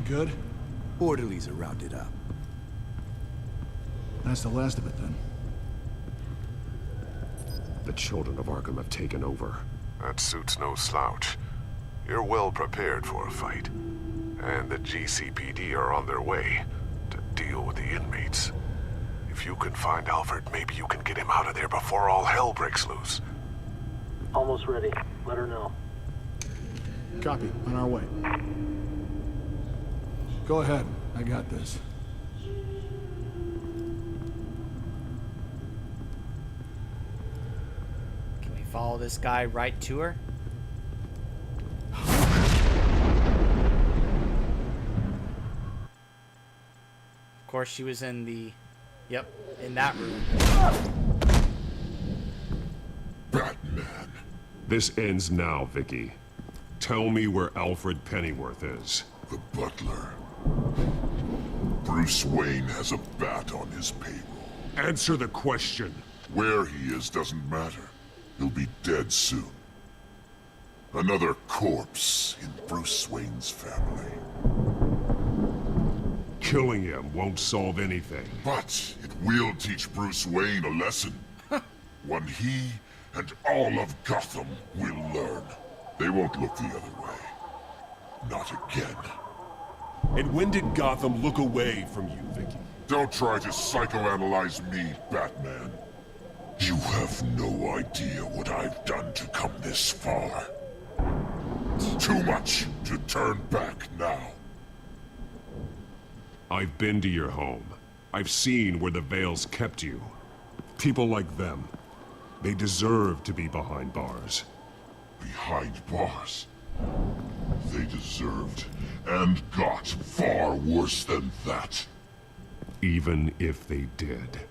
good? Orderlies are rounded up. That's the last of it, then. The children of Arkham have taken over. That suit's no slouch. You're well prepared for a fight. And the GCPD are on their way to deal with the inmates. If you can find Alfred, maybe you can get him out of there before all hell breaks loose. Almost ready. Let her know. Copy. On our way. Go ahead. I got this. Can we follow this guy right to her? Of course, she was in the... Yep, in that room. Batman. This ends now, Vicky. Tell me where Alfred Pennyworth is. The butler. Bruce Wayne has a bat on his payroll. Answer the question. Where he is doesn't matter. He'll be dead soon. Another corpse in Bruce Wayne's family. Killing him won't solve anything. But it will teach Bruce Wayne a lesson. One he and all of Gotham will learn. They won't look the other way. Not again. And when did Gotham look away from you, Vicky? Don't try to psychoanalyze me, Batman. You have no idea what I've done to come this far. Too much to turn back now. I've been to your home. I've seen where the Veils kept you. People like them. They deserve to be behind bars. Behind bars? They deserved and got far worse than that. Even if they did,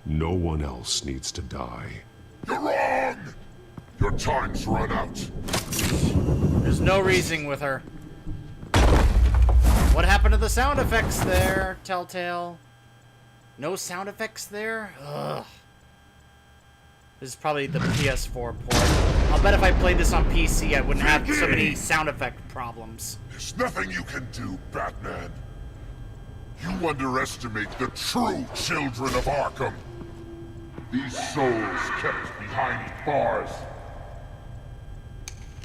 no one else needs to die. You're wrong! Your time's run out. There's no reasoning with her. What happened to the sound effects there, Telltale? No sound effects there? Ugh. This is probably the PS4 port. I'll bet if I played this on PC, I wouldn't have so many sound effect problems. There's nothing you can do, Batman. You underestimate the true children of Arkham. These souls kept behind bars.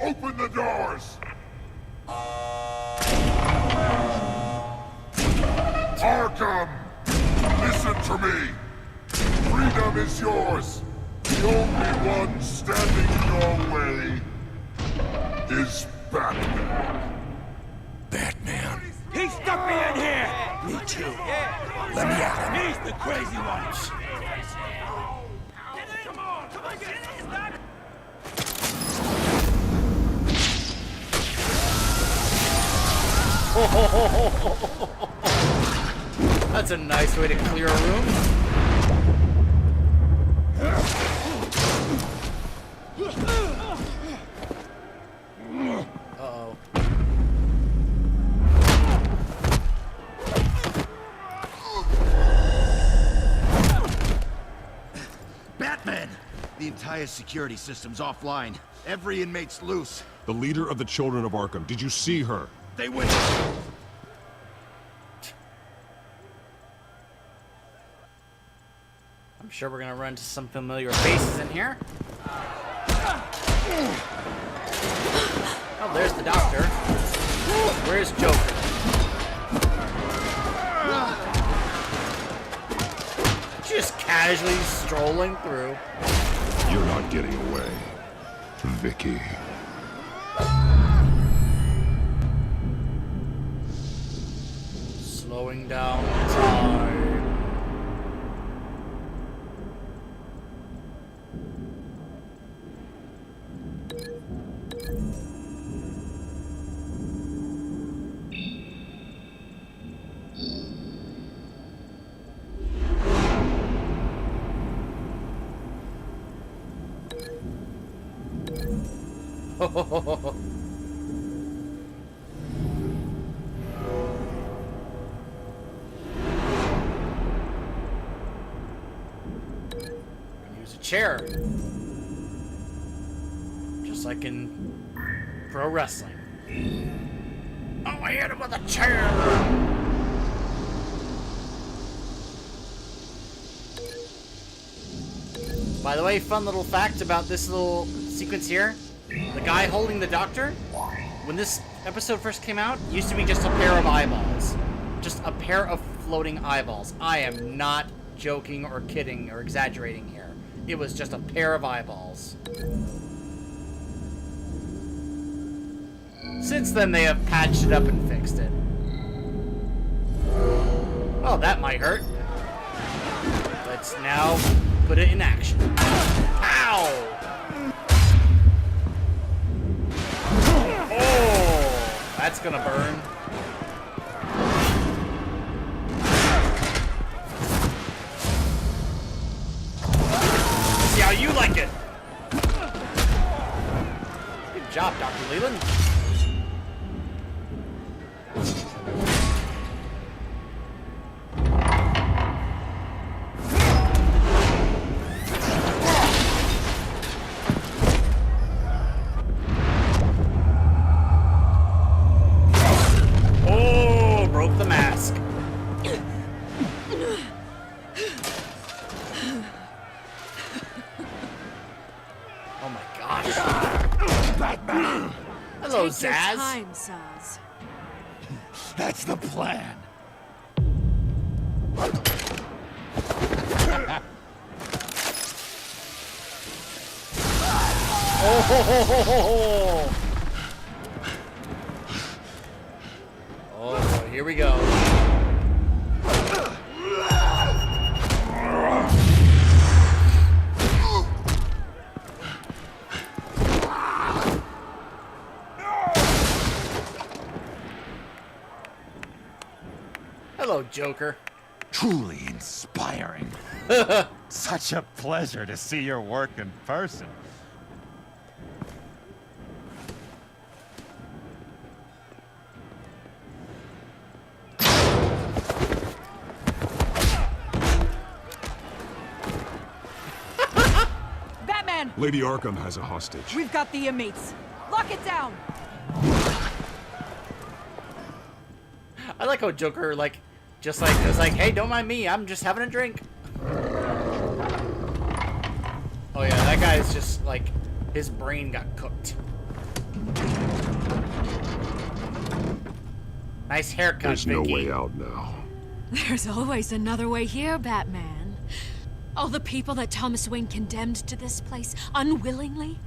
Open the doors! Arkham! Listen to me! Freedom is yours! The only one standing in your way is Batman. Batman. He stuck me in here! Me too. Let me at him. He's the crazy one! That's a nice way to clear a room. Uh-oh. Batman! The entire security system's offline. Every inmate's loose. The leader of the Children of Arkham, did you see her? They win. I'm sure we're gonna run into some familiar faces in here. Oh, there's the doctor. Where's Joker? Just casually strolling through. You're not getting away, Vicky. Slowing down time. Use a chair. Just like in pro wrestling. Oh. I hit him with a chair! By the way, fun little fact about this little sequence here. The guy holding the doctor, when this episode first came out, used to be just a pair of eyeballs. Just a pair of floating eyeballs. I am not joking or kidding or exaggerating here. It was just a pair of eyeballs. Since then, they have patched it up and fixed it. Oh, that might hurt. Let's now put it in action. Ow! Oh, that's gonna burn. See how you like it. Good job, Dr. Leland. Take your time, Saz. That's the plan. Oh, here we go. Hello, Joker. Truly inspiring. Such a pleasure to see your work in person. Batman! Lady Arkham has a hostage. We've got the inmates. Lock it down! I like how Joker, like, just like, is like, hey, don't mind me, I'm just having a drink. Oh yeah, that guy's just, like, his brain got cooked. Nice haircut, There's Vicky. no way out now. There's always another way here, Batman. All the people that Thomas Wayne condemned to this place unwillingly,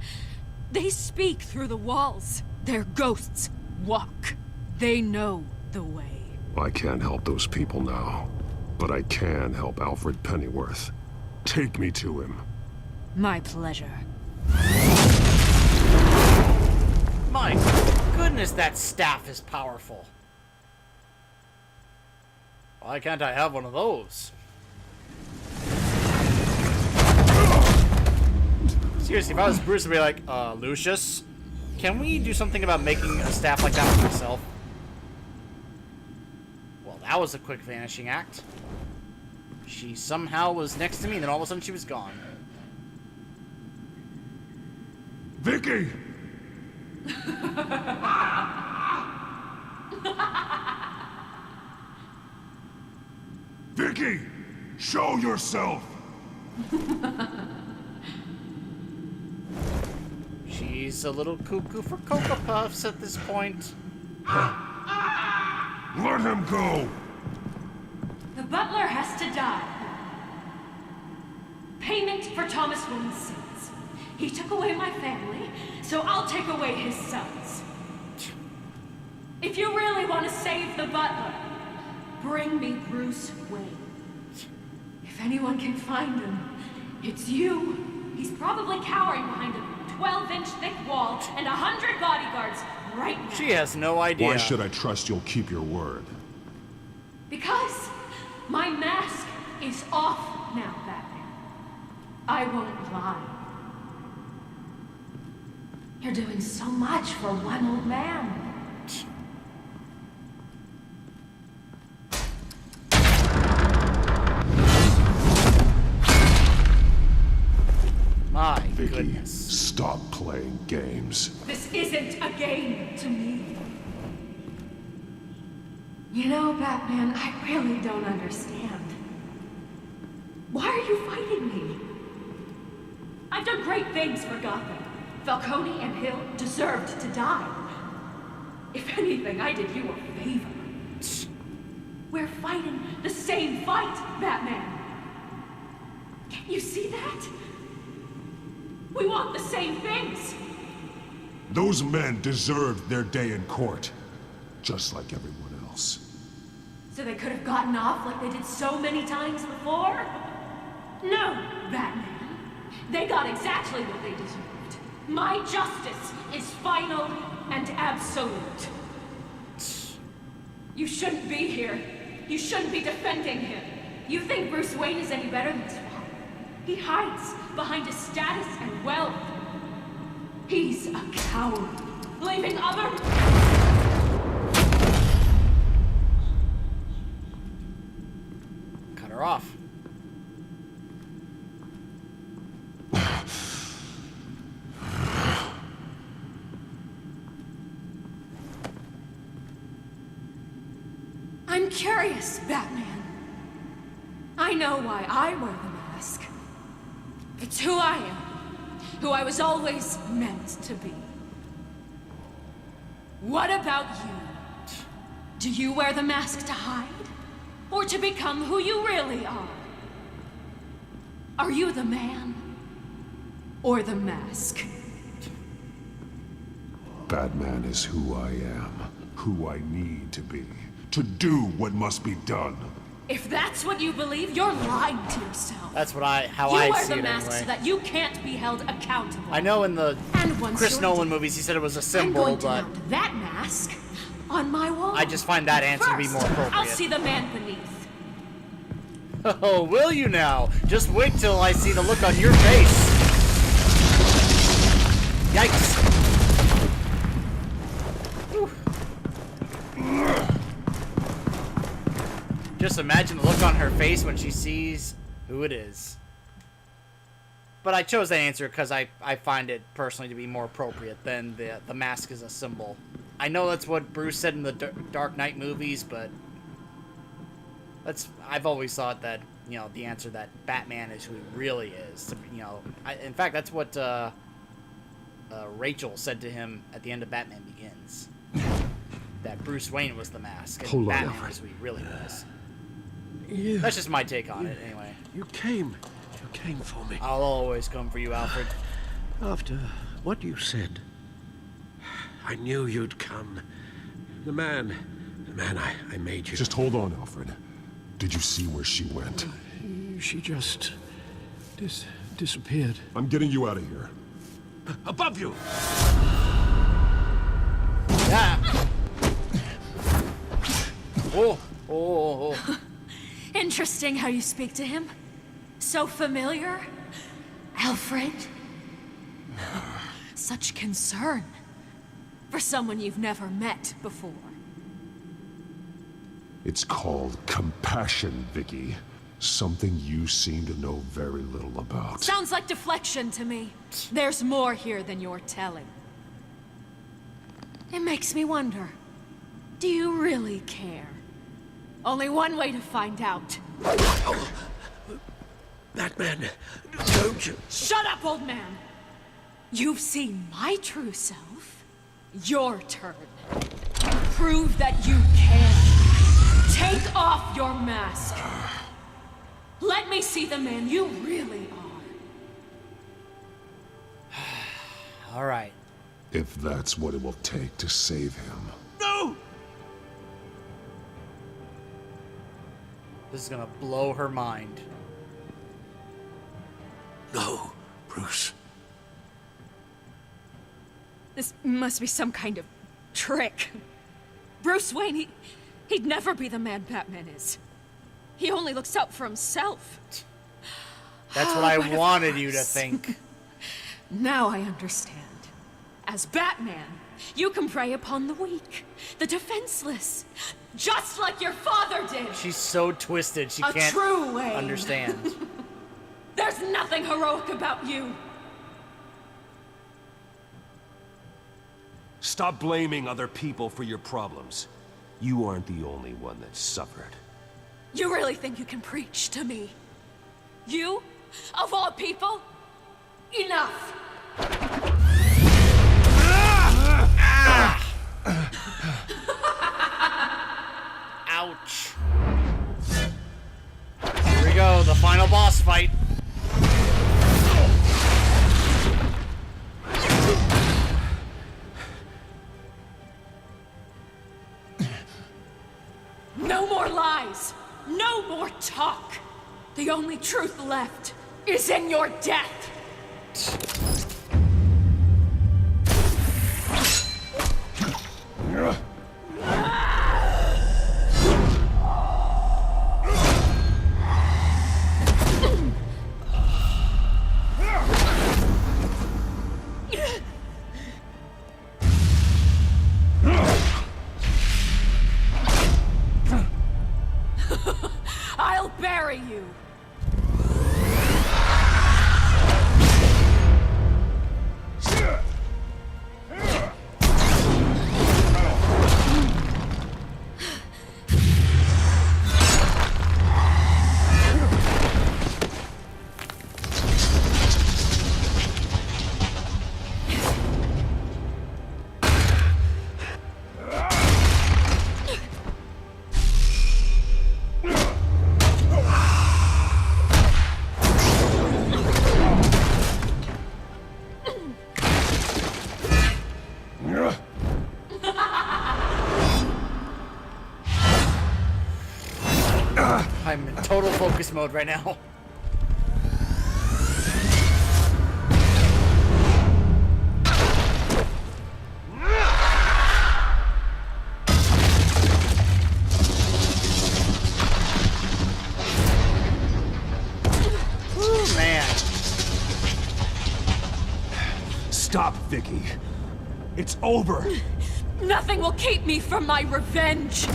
they speak through the walls. Their ghosts walk. They know the way. I can't help those people now, but I can help Alfred Pennyworth. Take me to him. My pleasure. My goodness, that staff is powerful. Why can't I have one of those? Seriously, if I was Bruce, I'd be like, Lucius, can we do something about making a staff like that for myself? Well, that was a quick vanishing act. She somehow was next to me, and then all of a sudden she was gone. Vicky! Vicky! Show yourself! She's a little cuckoo for Cocoa Puffs at this point. Let him go! The butler has to die. Payment for Thomas Wayne's sins. He took away my family, so I'll take away his sons. If you really want to save the butler, bring me Bruce Wayne. If anyone can find him, it's you. He's probably cowering behind a 12-inch thick wall and 100 bodyguards right now. She has no idea. Why should I trust you'll keep your word? Because my mask is off now, Batman. I won't lie. You're doing so much for one old man. My Vicky, goodness. stop playing games. This isn't a game to me. You know, Batman, I really don't understand. Why are you fighting me? I've done great things for Gotham. Falcone and Hill deserved to die. If anything, I did you a favor. We're fighting the same fight, Batman. Can't you see that? We want the same things. Those men deserved their day in court, just like everyone else. So they could have gotten off like they did so many times before? No, Batman. They got exactly what they deserved. My justice is final and absolute. You shouldn't be here. You shouldn't be defending him. You think Bruce Wayne is any better than his father? He hides behind his status and wealth. He's a coward, leaving other... Cut her off. I'm curious, Batman. I know why I wear the mask. It's who I am. Who I was always meant to be. What about you? Do you wear the mask to hide? Or to become who you really are? Are you the man? Or the mask? Batman is who I am, who I need to be, to do what must be done. If that's what you believe, you're lying to yourself. That's what how you I wear see the it mask anyway. so that you can't be held accountable. I know in the And once Chris you're Nolan dead, movies he said it was a I'm symbol, going to but mount that mask on my wall. I just find that answer to be more First, appropriate. I'll see the man beneath. Oh, will you now? Just wait till I see the look on your face. Yikes. Whew. Just imagine the look on her face when she sees who it is. But I chose that answer because I find it personally to be more appropriate than the mask is a symbol. I know that's what Bruce said in the Dark Knight movies, but I've always thought that, you know, the answer that Batman is who he really is. You know, in fact, that's what Rachel said to him at the end of Batman Begins. That Bruce Wayne was the mask, and Hold on, Batman Alfred. was who he really was. That's just my take on it, anyway. You came for me. I'll always come for you, Alfred. After what you said, I knew you'd come. The man I made you. Just hold on, Alfred. Did you see where she went? She just disappeared. I'm getting you out of here. Above you! Yeah. Oh. Interesting how you speak to him. So familiar. Alfred. Such concern. For someone you've never met before. It's called compassion, Vicky. Something you seem to know very little about. Sounds like deflection to me. There's more here than you're telling. It makes me wonder. Do you really care? Only one way to find out. Batman, don't you? Shut up, old man! You've seen my true self. Your turn. Prove that you can. Take off your mask. Let me see the man you really are. All right. If that's what it will take to save him. No! This is gonna blow her mind. No, Bruce. This must be some kind of trick. Bruce Wayne, he'd never be the man Batman is. He only looks out for himself. That's what I wanted you to think. Now I understand. As Batman, you can prey upon the weak, the defenseless, just like your father did. She's so twisted, she A can't true Wayne. understand. There's nothing heroic about you. Stop blaming other people for your problems. You aren't the only one that suffered. You really think you can preach to me? You? Of all people? Enough! Ouch. Here we go, the final boss fight. No more lies! No more talk! The only truth left is in your death! I'll bury you! I'm in total focus mode right now. Ooh, man. Stop, Vicky. It's over. Nothing will keep me from my revenge!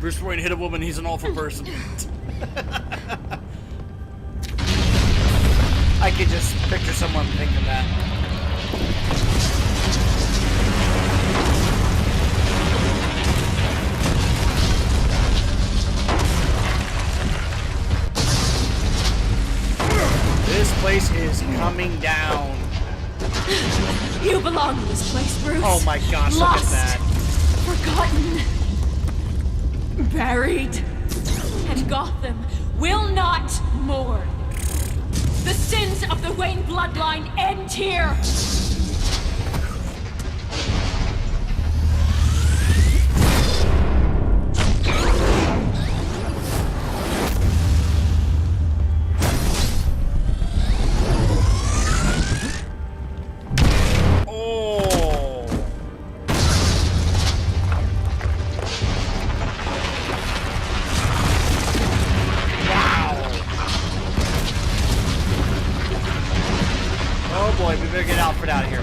Bruce Wayne hit a woman, he's an awful person. I could just picture someone thinking that. This place is coming down. You belong in this place, Bruce. Oh my gosh, look at that. Forgotten. Buried. And Gotham will not mourn. The sins of the Wayne bloodline end here. Boy, we better get Alfred out of here.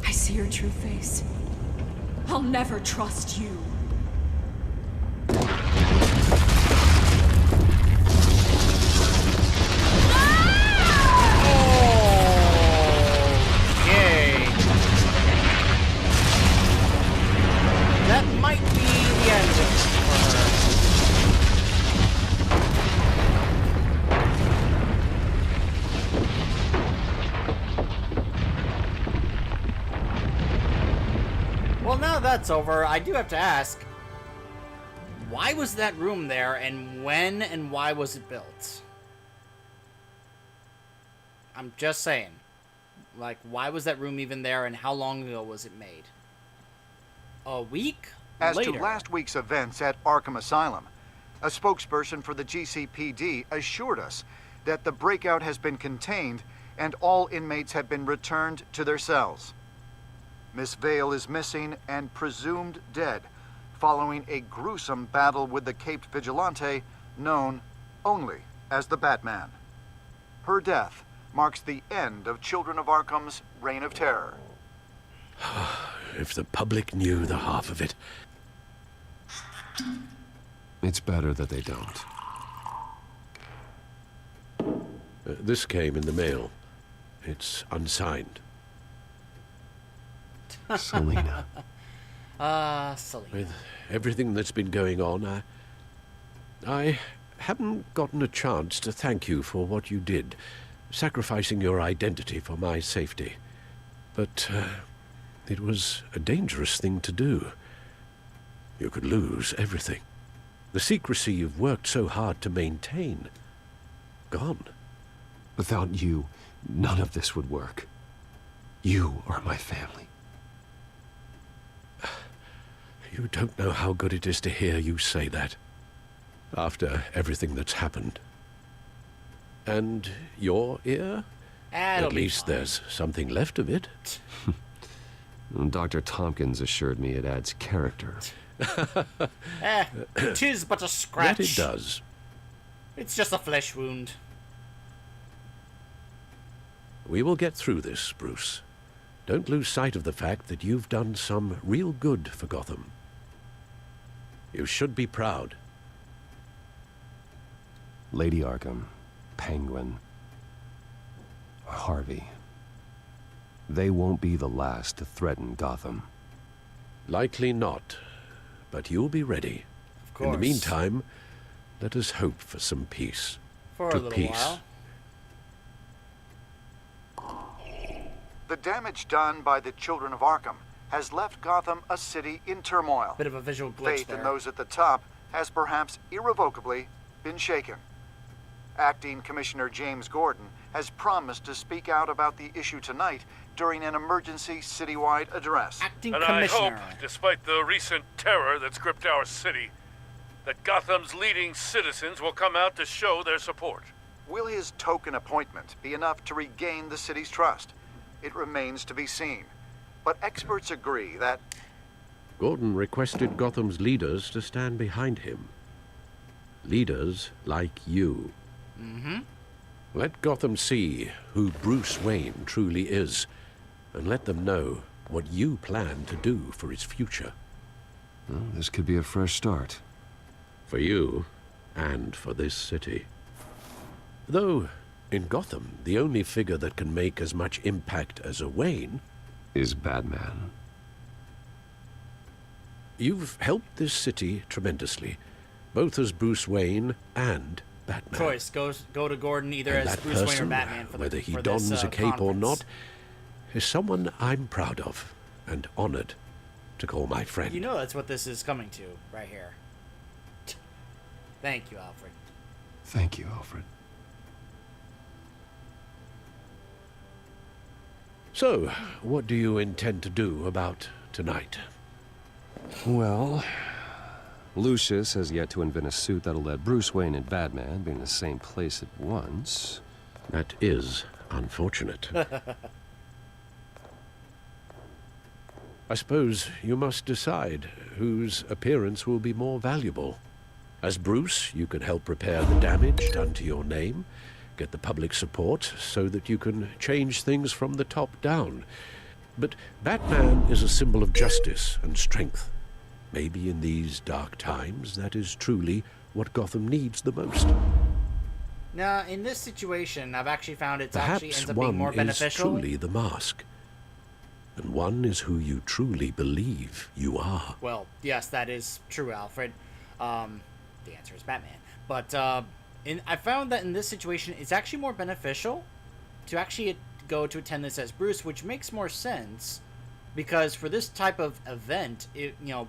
I see your true face. I'll never trust you. that's over, I do have to ask, why was that room there, and when and why was it built? I'm just saying. Like, why was that room even there, and how long ago was it made? A week As later. to last week's events at Arkham Asylum, a spokesperson for the GCPD assured us that the breakout has been contained and all inmates have been returned to their cells. Miss Vale is missing and presumed dead, following a gruesome battle with the caped vigilante known only as the Batman. Her death marks the end of Children of Arkham's reign of terror. If the public knew the half of it. It's better that they don't. This came in the mail. It's unsigned. Selina. Selina. With everything that's been going on, I haven't gotten a chance to thank you for what you did, sacrificing your identity for my safety. But it was a dangerous thing to do. You could lose everything. The secrecy you've worked so hard to maintain. Gone. Without you, none of this would work. You are my family. You don't know how good it is to hear you say that. After everything that's happened. And your ear? At least there's something left of it. Dr. Tompkins assured me it adds character. Tis but a scratch. That it does. It's just a flesh wound. We will get through this, Bruce. Don't lose sight of the fact that you've done some real good for Gotham. You should be proud. Lady Arkham, Penguin, Harvey. They won't be the last to threaten Gotham. Likely not, but you'll be ready. Of course. In the meantime, let us hope for some peace. For a little while. The damage done by the Children of Arkham has left Gotham a city in turmoil. Bit of a visual glitch Faith there. in those at the top has perhaps irrevocably been shaken. Acting Commissioner James Gordon has promised to speak out about the issue tonight during an emergency citywide address. Acting and Commissioner. I hope, despite the recent terror that's gripped our city, that Gotham's leading citizens will come out to show their support. Will his token appointment be enough to regain the city's trust? It remains to be seen. But experts agree that Gordon requested Gotham's leaders to stand behind him. Leaders like you. Mm-hmm. Let Gotham see who Bruce Wayne truly is, and let them know what you plan to do for its future. Well, this could be a fresh start. For you, and for this city. Though, in Gotham, the only figure that can make as much impact as a Wayne is Batman. You've helped this city tremendously, both as Bruce Wayne and Batman. Choice go to Gordon either and as that Bruce person, Wayne or Batman for whether he for dons this, a cape or conference. not, is someone I'm proud of and honored to call my friend. You know that's what this is coming to right here. Thank you, Alfred. Thank you, Alfred. So, what do you intend to do about tonight? Well, Lucius has yet to invent a suit that'll let Bruce Wayne and Batman be in the same place at once. That is unfortunate. I suppose you must decide whose appearance will be more valuable. As Bruce, you can help repair the damage done to your name, get the public support so that you can change things from the top down. But Batman is a symbol of justice and strength. Maybe in these dark times, that is truly what Gotham needs the most. Now, in this situation, I've actually found it Perhaps actually ends up one being more is beneficial. truly the mask, and one is who you truly believe you are. Well, yes, that is true, Alfred. The answer is Batman. But I found that in this situation, it's actually more beneficial to actually go to attend this as Bruce, which makes more sense Because for this type of event,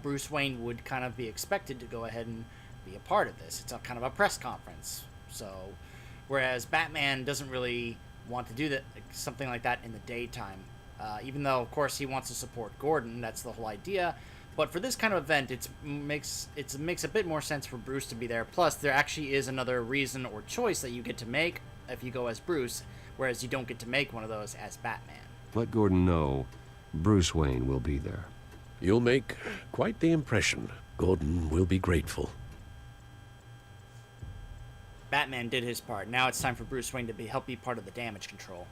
Bruce Wayne would kind of be expected to go ahead and be a part of this. It's a kind of a press conference. So, whereas Batman doesn't really want to do something like that in the daytime. Even though, of course, he wants to support Gordon. That's the whole idea. But for this kind of event, it makes a bit more sense for Bruce to be there. Plus, there actually is another reason or choice that you get to make if you go as Bruce, whereas you don't get to make one of those as Batman. Let Gordon know Bruce Wayne will be there. You'll make quite the impression. Gordon will be grateful. Batman did his part. Now it's time for Bruce Wayne to help be part of the damage control.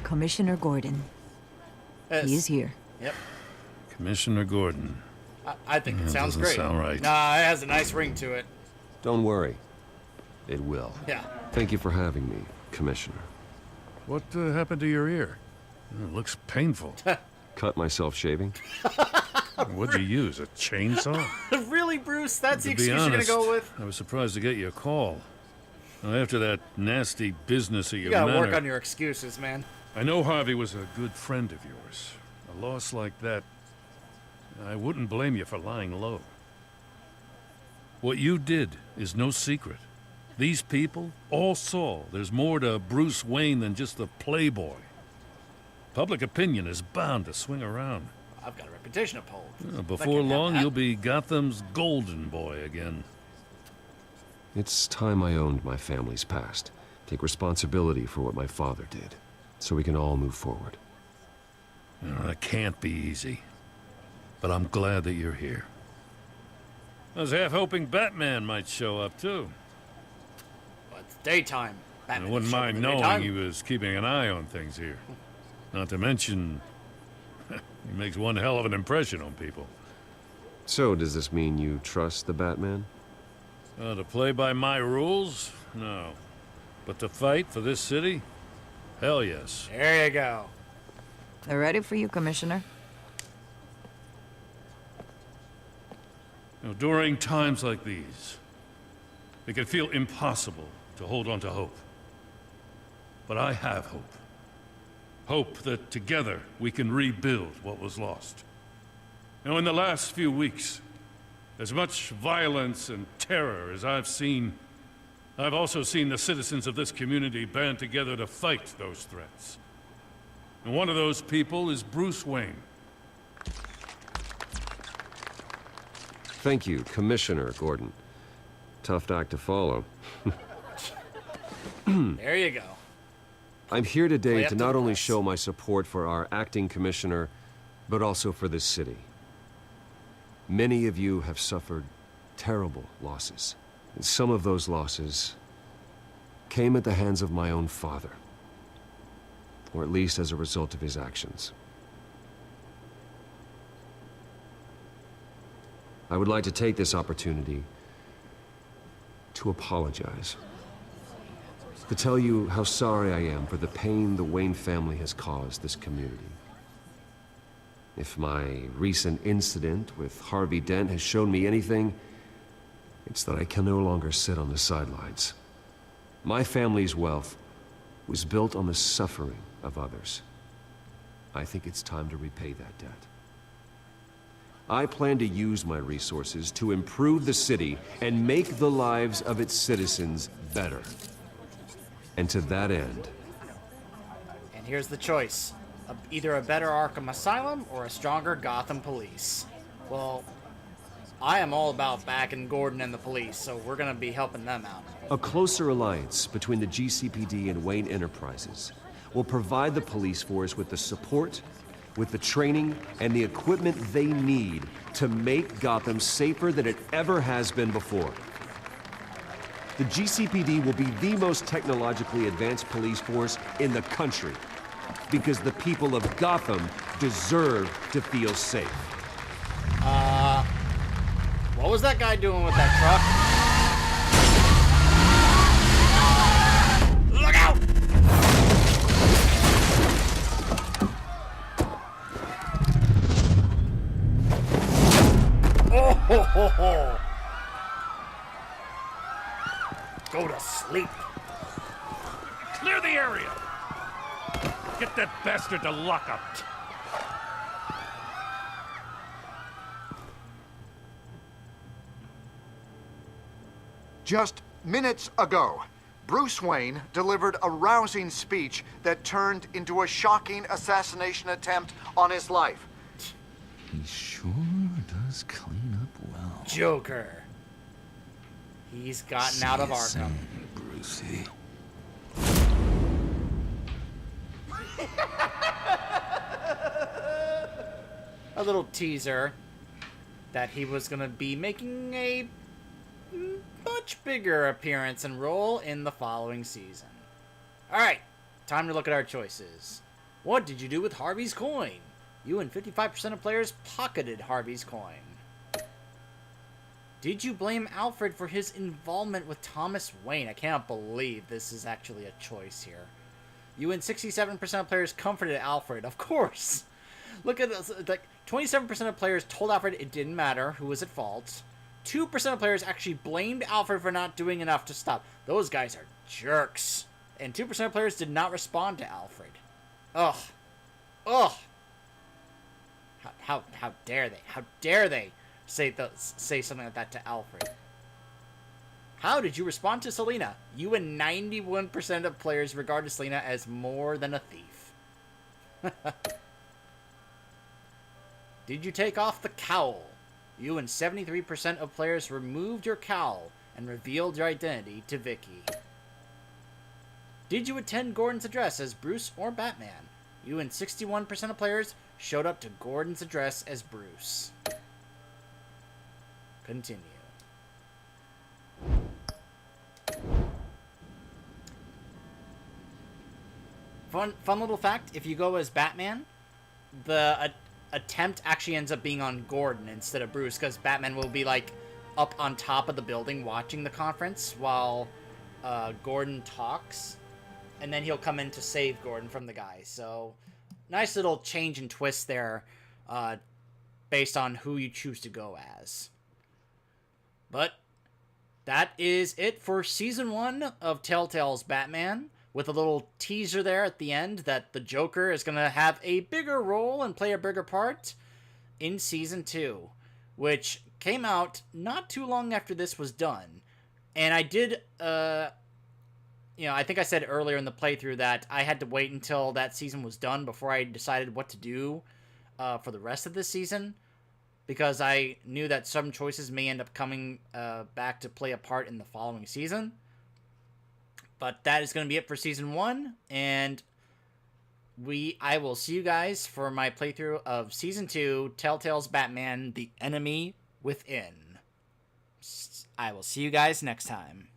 Commissioner Gordon. Yes. He is here. Yep. Commissioner Gordon. I think it sounds doesn't great. Sound right. Nah, it has a nice ring to it. Don't worry. It will. Yeah. Thank you for having me, Commissioner. What happened to your ear? It looks painful. Cut myself shaving. What'd you use, a chainsaw? Really, Bruce? That's the To be excuse honest, you're gonna go with? I was surprised to get your call. Now, after that nasty business at You your gotta manor, work on your excuses, man. I know Harvey was a good friend of yours. A loss like that, I wouldn't blame you for lying low. What you did is no secret. These people all saw there's more to Bruce Wayne than just the playboy. Public opinion is bound to swing around. I've got a reputation to uphold. Before long, you'll be Gotham's golden boy again. It's time I owned my family's past. Take responsibility for what my father did, so we can all move forward. That can't be easy. But I'm glad that you're here. I was half hoping Batman might show up, too. Well, it's daytime. Batman I wouldn't show up mind in the knowing daytime. he was keeping an eye on things here. Not to mention, he makes one hell of an impression on people. So, does this mean you trust the Batman? To play by my rules? No. But to fight for this city? Hell yes. There you go. They're ready for you, Commissioner. During times like these, it can feel impossible to hold on to hope. But I have hope. Hope that together we can rebuild what was lost. Now, in the last few weeks, as much violence and terror as I've seen, I've also seen the citizens of this community band together to fight those threats. And one of those people is Bruce Wayne. Thank you, Commissioner Gordon. Tough act to follow. There you go. I'm here today Play up to to not the only press. show my support for our acting commissioner, but also for this city. Many of you have suffered terrible losses. And some of those losses came at the hands of my own father. Or at least as a result of his actions. I would like to take this opportunity to apologize. To tell you how sorry I am for the pain the Wayne family has caused this community. If my recent incident with Harvey Dent has shown me anything, it's that I can no longer sit on the sidelines. My family's wealth was built on the suffering of others. I think it's time to repay that debt. I plan to use my resources to improve the city and make the lives of its citizens better. And to that end... And here's the choice. Either a better Arkham Asylum or a stronger Gotham Police. Well, I am all about backing Gordon and the police, so we're gonna be helping them out. A closer alliance between the GCPD and Wayne Enterprises will provide the police force with the support, with the training, and the equipment they need to make Gotham safer than it ever has been before. The GCPD will be the most technologically advanced police force in the country, because the people of Gotham deserve to feel safe. What was that guy doing with that truck? Look out! asleep. Clear the area! Get that bastard to lock up. Just minutes ago, Bruce Wayne delivered a rousing speech that turned into a shocking assassination attempt on his life. He sure does clean up well. Joker. He's gotten out of Arkham. Brucey. A little teaser that he was going to be making a much bigger appearance and role in the following season. Alright, time to look at our choices. What did you do with Harvey's coin? You and 55% of players pocketed Harvey's coin. Did you blame Alfred for his involvement with Thomas Wayne? I cannot believe this is actually a choice here. You and 67% of players comforted Alfred. Of course. Look at this. Like, 27% of players told Alfred it didn't matter who was at fault. 2% of players actually blamed Alfred for not doing enough to stop. Those guys are jerks. And 2% of players did not respond to Alfred. Ugh. Ugh. How dare they? How dare they say something like that to Alfred? How did you respond to Selina? You and 91% of players regarded Selina as more than a thief. Did you take off the cowl? You and 73% of players removed your cowl and revealed your identity to Vicky. Did you attend Gordon's address as Bruce or Batman? You and 61% of players showed up to Gordon's address as Bruce. Continue. Fun little fact, if you go as Batman, the attempt actually ends up being on Gordon instead of Bruce, because Batman will be, like, up on top of the building watching the conference while Gordon talks, and then he'll come in to save Gordon from the guy. So, nice little change and twist there, based on who you choose to go as. But that is it for Season 1 of Telltale's Batman, with a little teaser there at the end that the Joker is going to have a bigger role and play a bigger part in Season 2, which came out not too long after this was done. And I did, I think I said earlier in the playthrough that I had to wait until that season was done before I decided what to do for the rest of this season, because I knew that some choices may end up coming back to play a part in the following season. But that is going to be it for Season 1, and I will see you guys for my playthrough of Season 2, Telltale's Batman, The Enemy Within. I will see you guys next time.